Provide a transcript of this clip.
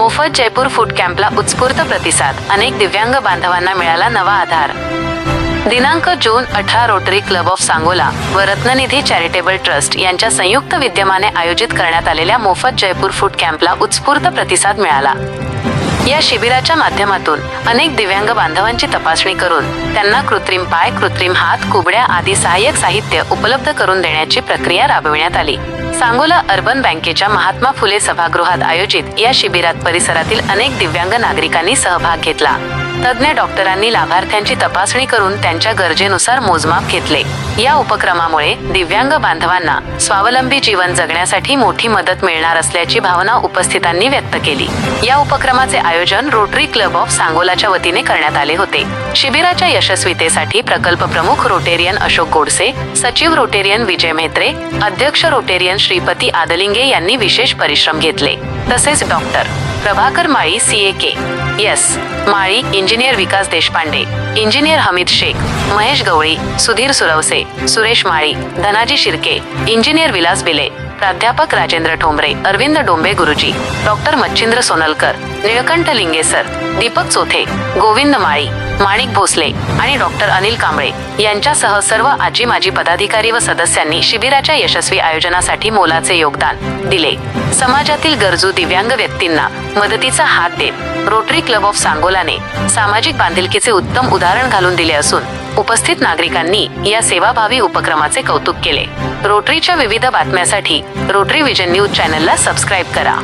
मोफत जयपूर फूड कॅम्पला उत्स्फूर्त प्रतिसाद, अनेक दिव्यांग बांधवांना मिळाला नवा आधार। दिनांक जून 18 रोटरी क्लब ऑफ सांगोला व रत्ननिधी चॅरिटेबल ट्रस्ट यांच्या संयुक्त विद्यमाने आयोजित करण्यात आलेल्या मोफत जयपूर फूड कॅम्पला उत्स्फूर्त प्रतिसाद मिळाला। या शिबिराच्या माध्यमातून अनेक दिव्यांग बांधवांची तपासणी करून त्यांना कृत्रिम पाय, कृत्रिम हात, कुबड्या आदी सहाय्यक साहित्य उपलब्ध करून देण्याची प्रक्रिया राबविण्यात आली। सांगोला अर्बन बँकेच्या महात्मा फुले सभागृहात आयोजित या शिबिरात परिसरातील अनेक दिव्यांग नागरिकांनी सहभाग घेतला। तज्ञ डॉक्टरांनी लाभार्थ्यांची तपासणी करून त्यांच्या गरजेनुसार मोजमाप घेतले। या उपक्रमामुळे दिव्यांग बांधवांना स्वावलंबी जीवन जगण्यासाठी मोठी मदत मिळणार असल्याची भावना उपस्थितांनी व्यक्त केली। या उपक्रमाचे आयोजन रोटरी क्लब ऑफ सांगोलाच्या वतीने करण्यात आले होते। शिबिराच्या यशस्वीतेसाठी प्रकल्प प्रमुख रोटेरियन अशोक गोडसे, सचिव रोटेरियन विजय म्हेत्रे, अध्यक्ष रोटेरियन श्रीपती आदलिंगे यांनी विशेष परिश्रम घेतले। तसेच डॉक्टर प्रभाकर माळी, CAK, माळी, इंजिनियर विकास देशपांडे, इंजिनियर हमीद शेख, महेश गवळी, सुधीर सुरवसे, सुरेश माळी, धनाजी शिर्के, इंजिनियर विलास बिले, प्राध्यापक राजेंद्र ठोंबरे, अरविंद डोंबे गुरुजी, डॉक्टर मच्छिंद्र सोनलकर, निळकंठ लिंगेसर, दीपक चोथे, गोविंद माळी, माणिक भोसले आणि डॉक्टर अनिल कांबळे यांच्यासह सर्व आजी माजी पदाधिकारी व सदस्यांनी शिबिराच्या यशस्वी आयोजनासाठी मोलाचे योगदान दिले। समाजातील गरजू दिव्यांग व्यक्तींना मदतीचा हात देत रोटरी क्लब ऑफ सांगोलाने सामाजिक बांधिलकीचे उत्तम उदाहरण घालून दिले असून उपस्थित नागरिकांनी या सेवाभावी उपक्रमाचे कौतुक केले। रोटरीच्या विविध बातम्यांसाठी रोटरी विजन न्यूज चॅनलला सबस्क्राईब करा।